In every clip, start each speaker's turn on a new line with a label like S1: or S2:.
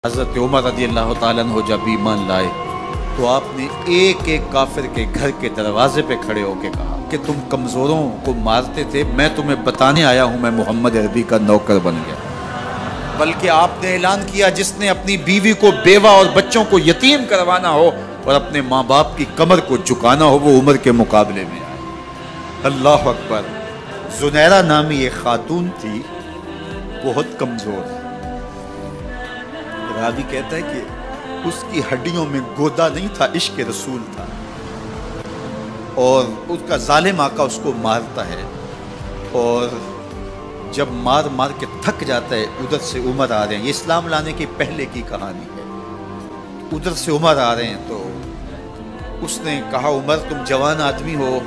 S1: حضرت عمر رضی اللہ تعالیٰ عنہ جب ایمان لائے تو آپ نے ایک ایک کافر کے گھر کے دروازے پہ کھڑے ہو کے کہا کہ تم کمزوروں کو مارتے تھے، میں تمہیں بتانے آیا ہوں میں محمد عربی کا نوکر بن گیا۔ بلکہ آپ نے اعلان کیا جس نے اپنی بیوی کو بیوہ اور بچوں کو یتیم کروانا ہو اور اپنے ماں باپ کی کمر کو جھکانا ہو وہ عمر کے مقابلے میں آئے۔ اللہ اکبر۔ زنیرہ نامی ایک خاتون تھی، بہت کمزور، راوی کہتا ہے کہ اس کی ہڈیوں میں گودا نہیں تھا، عشق رسول تھا، اور اس کا ظالم آقا اس کو مارتا ہے، اور جب مار مار کے تھک جاتا ہے ادھر سے عمر آ رہے ہیں، یہ اسلام لانے کے پہلے کی کہانی ہے، ادھر سے عمر آ رہے ہیں تو اس نے کہا عمر تم جوان آدمی ہو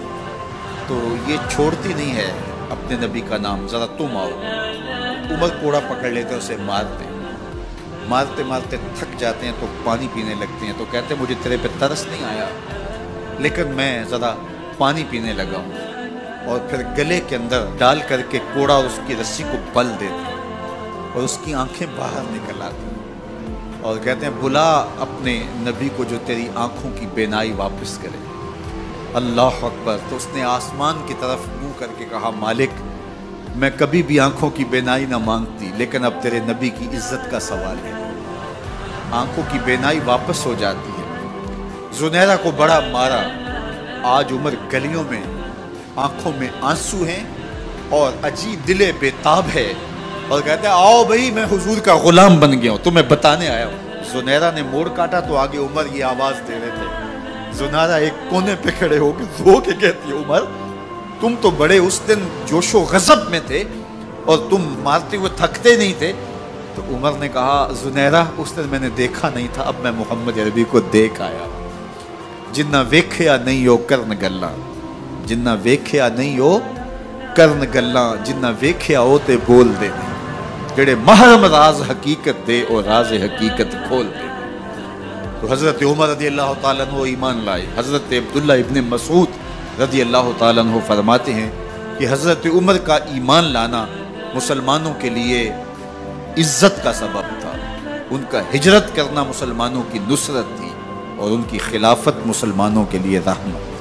S1: تو یہ چھوڑتی نہیں ہے اپنے نبی کا نام، ذرا تم آؤ۔ عمر کوڑا پکڑ لیتے اسے مارتے مارتے تھک جاتے ہیں تو پانی پینے لگتے ہیں، تو کہتے ہیں مجھے تیرے پہ ترس نہیں آیا لیکن میں ذرا پانی پینے لگا ہوں، اور پھر گلے کے اندر ڈال کر کے کوڑا اور اس کی رسی کو بل دیتے ہیں اور اس کی آنکھیں باہر نکل آتی ہیں اور کہتے ہیں بلا اپنے نبی کو جو تیری آنکھوں کی بینائی واپس کرے۔ اللہ اکبر۔ تو اس نے آسمان کی طرف منہ کر کے کہا مالک میں کبھی بھی آنکھوں کی بینائی نہ مانگتی لیکن اب تیرے نبی کی عزت کا سوال ہے۔ آنکھوں کی بینائی واپس ہو جاتی ہے۔ زنیرہ کو بڑا مارا، آج عمر گلیوں میں آنکھوں میں آنسو ہیں اور عجیب دل بے تاب ہے اور کہتے ہیں آؤ بھئی میں حضور کا غلام بن گیا ہوں، تمہیں بتانے آیا ہوں۔ زنیرہ نے موڑ کاٹا تو آگے عمر یہ آواز دے رہے تھے۔ زنیرہ ایک کونے پہ کھڑے ہو کے رو کے کہتی ہے عمر تم تو بڑے اس دن جوش و غضب میں تھے اور تم مارتے ہوئے تھکتے نہیں تھے۔ تو عمر نے کہا زنیرہ اس دن میں نے دیکھا نہیں تھا، اب میں محمد عربی کو دیکھ آیا۔ جنہ ویکھیا نہیں ہو کرن گلاں، جنہ ویکھیا نہیں ہو کرن گلاں، جنہ ویکھیا ہو تے بول دے، جڑے محرم راز حقیقت دے اور راز حقیقت کھول دے۔ تو حضرت عمر رضی اللہ تعالیٰ عنہ ایمان لائے۔ حضرت عبداللہ ابن مسعود رضی اللہ تعالیٰ عنہ فرماتے ہیں کہ حضرت عمر کا ایمان لانا مسلمانوں کے لیے عزت کا سبب تھا، ان کا ہجرت کرنا مسلمانوں کی نصرت تھی اور ان کی خلافت مسلمانوں کے لیے رحمت تھی۔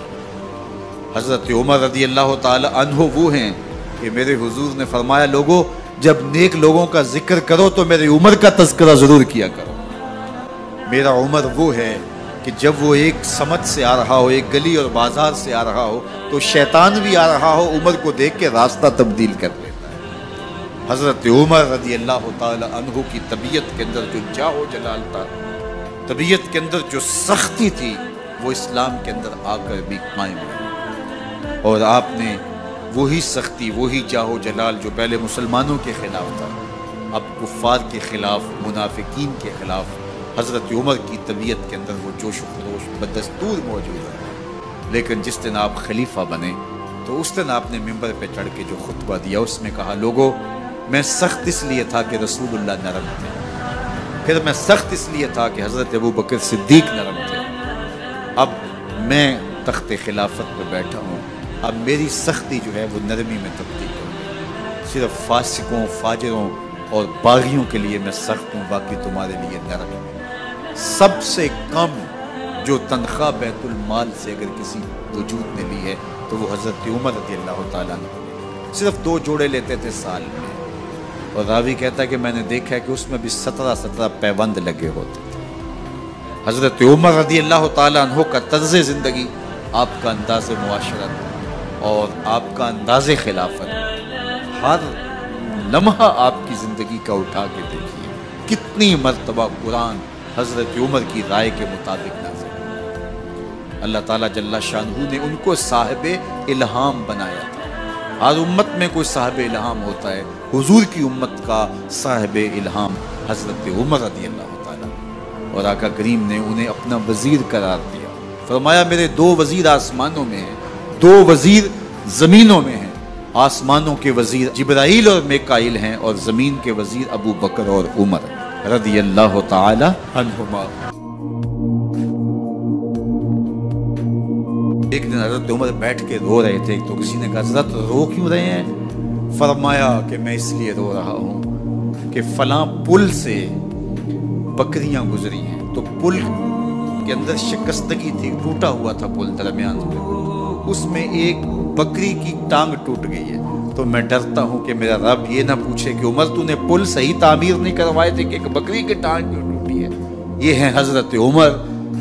S1: حضرت عمر رضی اللہ تعالیٰ عنہ وہ ہیں کہ میرے حضور نے فرمایا لوگوں جب نیک لوگوں کا ذکر کرو تو میرے عمر کا تذکرہ ضرور کیا کرو۔ میرا عمر وہ ہے کہ جب وہ ایک سمت سے آ رہا ہو، ایک گلی اور بازار سے آ رہا ہو تو شیطان بھی آ رہا ہو عمر کو دیکھ کے راستہ تبدیل کر لیتا ہے۔ حضرت عمر رضی اللہ تعالی عنہ کی طبیعت کے اندر جو جاہ و جلال تھا، طبیعت کے اندر جو سختی تھی، وہ اسلام کے اندر آ کر بھی قائم ہوئی، اور آپ نے وہی سختی وہی جاہ و جلال جو پہلے مسلمانوں کے خلاف تھا اب کفار کے خلاف، منافقین کے خلاف حضرت عمر کی طبیعت کے اندر وہ جوش و خروش بدستور موجود ہے۔ لیکن جس دن آپ خلیفہ بنے تو اس دن آپ نے ممبر پہ چڑھ کے جو خطبہ دیا اس میں کہا لوگوں میں سخت اس لیے تھا کہ رسول اللہ نرم تھے، پھر میں سخت اس لیے تھا کہ حضرت ابو بکر صدیق نرم تھے، اب میں تخت خلافت پہ بیٹھا ہوں، اب میری سختی جو ہے وہ نرمی میں تبدیل ہو، صرف فاسقوں فاجروں اور باغیوں کے لیے میں سخت ہوں، باقی تمہارے لیے نرم ہوں۔ سب سے کم جو تنخواہ بیت المال سے اگر کسی وجود نے لی ہے تو وہ حضرت عمر رضی اللہ تعالیٰ عنہ، صرف 2 جوڑے لیتے تھے سال میں، اور راوی کہتا ہے کہ میں نے دیکھا ہے کہ اس میں بھی 17 پیوند لگے ہوتے تھے۔ حضرت عمر رضی اللہ تعالیٰ عنہ کا طرز زندگی، آپ کا انداز معاشرت اور آپ کا انداز خلافت، ہر لمحہ آپ کی زندگی کا اٹھا کے دیکھیے کتنی مرتبہ قرآن حضرت عمر کی رائے کے مطابق نازل ہے۔ اللہ تعالیٰ جل شانہ نے ان کو صاحب الہام بنایا تھا۔ ہر امت میں کوئی صاحب الہام ہوتا ہے، حضور کی امت کا صاحب الہام حضرت عمر رضی اللہ تعالیٰ، اور آقا کریم نے انہیں اپنا وزیر قرار دیا۔ فرمایا میرے 2 وزیر آسمانوں میں ہیں، 2 وزیر زمینوں میں ہیں۔ آسمانوں کے وزیر جبرائیل اور میکائیل ہیں اور زمین کے وزیر ابو بکر اور عمر رضی اللہ تعالی عنہما۔ ایک دن حضرت عمر بیٹھ کے رو رہے تھے تو کسی نے کہا حضرت رو کیوں رہے ہیں؟ فرمایا کہ میں اس لیے رو رہا ہوں کہ فلاں پل سے بکریاں گزری ہیں، تو پل کے اندر شکستگی تھی، ٹوٹا ہوا تھا پل درمیان میں، اس میں ایک بکری کی ٹانگ ٹوٹ گئی ہے۔ تو میں ڈرتا ہوں کہ میرا رب یہ نہ پوچھے کہ عمر تو نے پل صحیح تعمیر نہیں کروائے تھے کہ ایک بکری کی ٹانگ کیوں ٹوٹی ہے۔ یہ ہیں حضرت عمر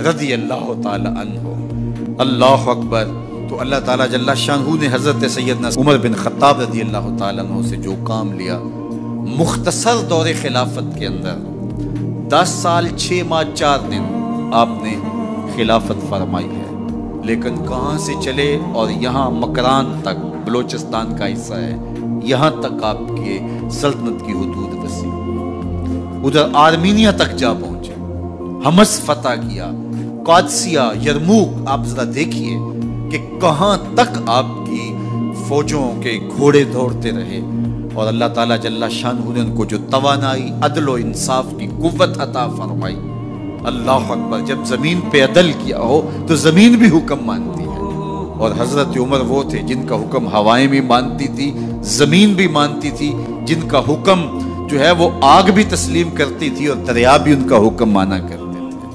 S1: رضی اللہ تعالی عنہ۔ اللہ اکبر۔ تو اللہ تعالیٰ جل شانہ نے حضرت سیدنا عمر بن خطاب رضی اللہ تعالیٰ عنہ سے جو کام لیا، مختصر دور خلافت کے اندر 10 سال 6 ماہ 4 دن آپ نے خلافت فرمائی ہے، لیکن کہاں سے چلے اور یہاں مکران تک، بلوچستان کا حصہ ہے، یہاں تک آپ کے سلطنت کی حدود وسیع، ادھر آرمینیا تک جا پہنچے، حمص فتح کیا، قادسیہ، یرموک۔ آپ ذرا دیکھیے کہ کہاں تک آپ کی فوجوں کے گھوڑے دوڑتے رہے، اور اللہ تعالیٰ جل شانہ نے ان کو جو توانائی، عدل و انصاف کی قوت عطا فرمائی۔ اللہ اکبر۔ جب زمین پہ عدل کیا ہو تو زمین بھی حکم مانتی ہے، اور حضرت عمر وہ تھے جن کا حکم ہوائیں بھی مانتی تھی، زمین بھی مانتی تھی، جن کا حکم جو ہے وہ آگ بھی تسلیم کرتی تھی اور دریا بھی ان کا حکم مانا کرتے تھے۔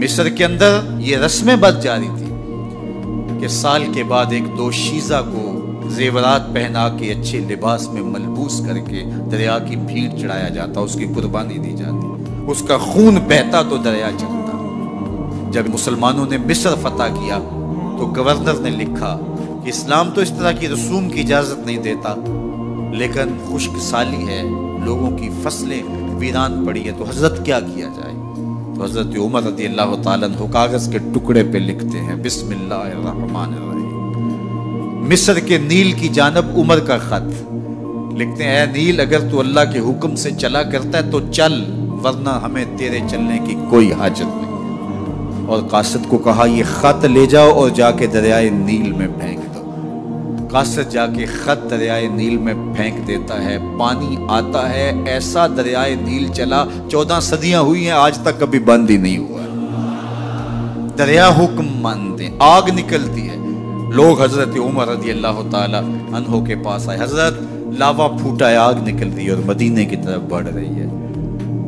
S1: مصر کے اندر یہ رسمیں بد جاری تھی کہ سال کے بعد ایک دوشیزہ کو زیورات پہنا کے اچھے لباس میں ملبوس کر کے دریا کی بھیڑ چڑھایا جاتا، اس کی قربانی دی جاتی، اس کا خون بہتا تو دریا چلتا۔ جب مسلمانوں نے مصر فتح کیا تو گورنر نے لکھا کہ اسلام تو اس طرح کی رسوم کی اجازت نہیں دیتا، لیکن خشک سالی ہے، لوگوں کی فصلیں ویران پڑی ہے، تو حضرت کیا کیا جائے؟ تو حضرت عمر رضی اللہ تعالیٰ عنہ کاغذ کے ٹکڑے پہ لکھتے ہیں بسم اللہ الرحمن الرحیم، مصر کے نیل کی جانب عمر کا خط لکھتے ہیں، اے نیل اگر تو اللہ کے حکم سے چلا کرتا ہے تو چل، ورنہ ہمیں تیرے چلنے کی کوئی حاجت نہیں۔ اور قاصد کو کہا یہ خط لے جاؤ اور جا کے دریائے نیل میں پھینک دو۔ قاصد جا کے خط دریائے نیل میں پھینک دیتا ہے، پانی آتا ہے، ایسا دریائے نیل چلا، 14 صدیاں ہوئی ہیں آج تک کبھی بند ہی نہیں ہوا۔ دریا حکم مانتے، آگ نکلتی ہے۔ لوگ حضرت عمر رضی اللہ تعالی عنہ کے پاس آئے، حضرت لاوا پھوٹا ہے، آگ نکل رہی ہے اور مدینے کی طرف بڑھ رہی ہے،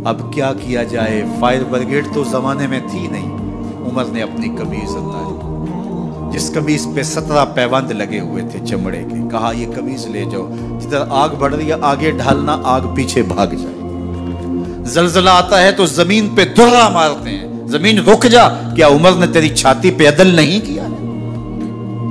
S1: اب کیا کیا جائے؟ فائر بریگیڈ تو زمانے میں تھی نہیں۔ عمر نے اپنی قمیض اتاری، جس قمیض پہ 17 پیوند لگے ہوئے تھے چمڑے کے، کہا یہ قمیض لے جاؤ، جدھر آگ بڑھ رہی ہے آگے ڈھالنا، آگ پیچھے بھاگ جائے۔ زلزلہ آتا ہے تو زمین پہ دھرا مارتے ہیں، زمین رک جا، کیا عمر نے تیری چھاتی پہ عدل نہیں کیا؟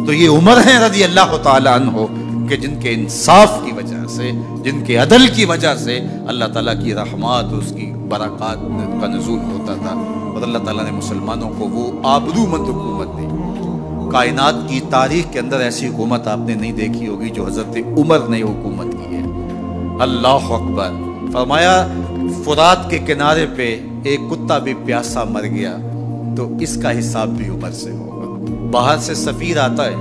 S1: تو یہ عمر ہیں رضی اللہ تعالی عنہ کہ جن کے انصاف کی وجہ سے، جن کے عدل کی وجہ سے اللہ تعالیٰ کی رحمات، اس کی برکات کا نزول ہوتا تھا، اور اللہ تعالیٰ نے مسلمانوں کو وہ آبرو مند حکومت دی۔ کائنات کی تاریخ کے اندر ایسی حکومت آپ نے نہیں دیکھی ہوگی جو حضرت عمر نے حکومت کی ہے۔ اللہ اکبر۔ فرمایا فرات کے کنارے پہ ایک کتا بھی پیاسا مر گیا تو اس کا حساب بھی عمر سے ہوگا۔ باہر سے سفیر آتا ہے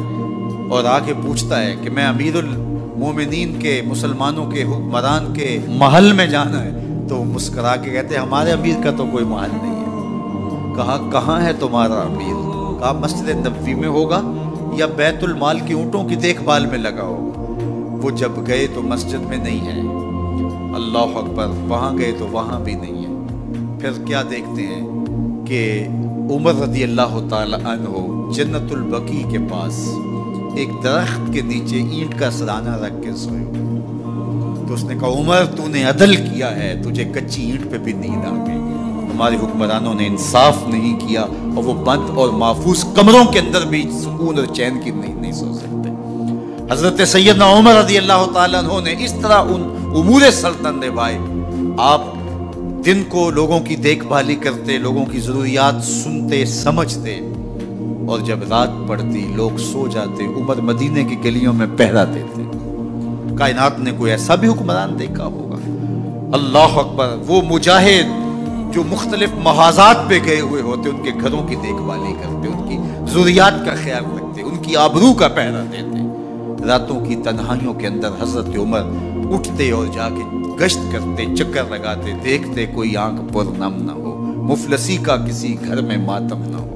S1: اور آ کے پوچھتا ہے کہ میں امیر المومنین کے، مسلمانوں کے حکمران کے محل میں جانا ہے، تو مسکرا کے کہتے ہیں ہمارے امیر کا تو کوئی محل نہیں ہے۔ کہا کہاں ہے تمہارا امیر؟ کہا مسجد نبوی میں ہوگا یا بیت المال کی اونٹوں کی دیکھ بھال میں لگا ہوگا۔ وہ جب گئے تو مسجد میں نہیں ہے، اللہ اکبر، وہاں گئے تو وہاں بھی نہیں ہے۔ پھر کیا دیکھتے ہیں کہ عمر رضی اللہ تعالی عنہ جنت البقیع کے پاس ایک درخت کے نیچے اینٹ کا سرانہ رکھ کے سوئے ہوئے، تو اس نے کہا عمر تو نے عدل کیا ہے، تجھے کچی اینٹ پہ بھی نیند آ گئی۔ ہمارے حکمرانوں نے انصاف نہیں کیا اور وہ بند اور محفوظ کمروں کے اندر بھی سکون اور چین کی نہیں سو سکتے۔ حضرت سیدنا عمر رضی اللہ تعالیٰ عنہ نے اس طرح ان امور سلطنت نبھائے۔ آپ دن کو لوگوں کی دیکھ بھالی کرتے، لوگوں کی ضروریات سنتے سمجھتے، اور جب رات پڑتی لوگ سو جاتے، عمر مدینے کی گلیوں میں پہرا دیتے۔ کائنات نے کوئی ایسا بھی حکمران دیکھا ہوگا؟ اللہ اکبر۔ وہ مجاہد جو مختلف محاذات پہ گئے ہوئے ہوتے، ان کے گھروں کی دیکھ بھالی کرتے، ان کی ضروریات کا خیال رکھتے، ان کی آبرو کا پہرا دیتے۔ راتوں کی تنہائیوں کے اندر حضرت عمر اٹھتے اور جا کے گشت کرتے، چکر لگاتے، دیکھتے کوئی آنکھ پر نم نہ ہو، مفلسی کا کسی گھر میں ماتم نہ ہو۔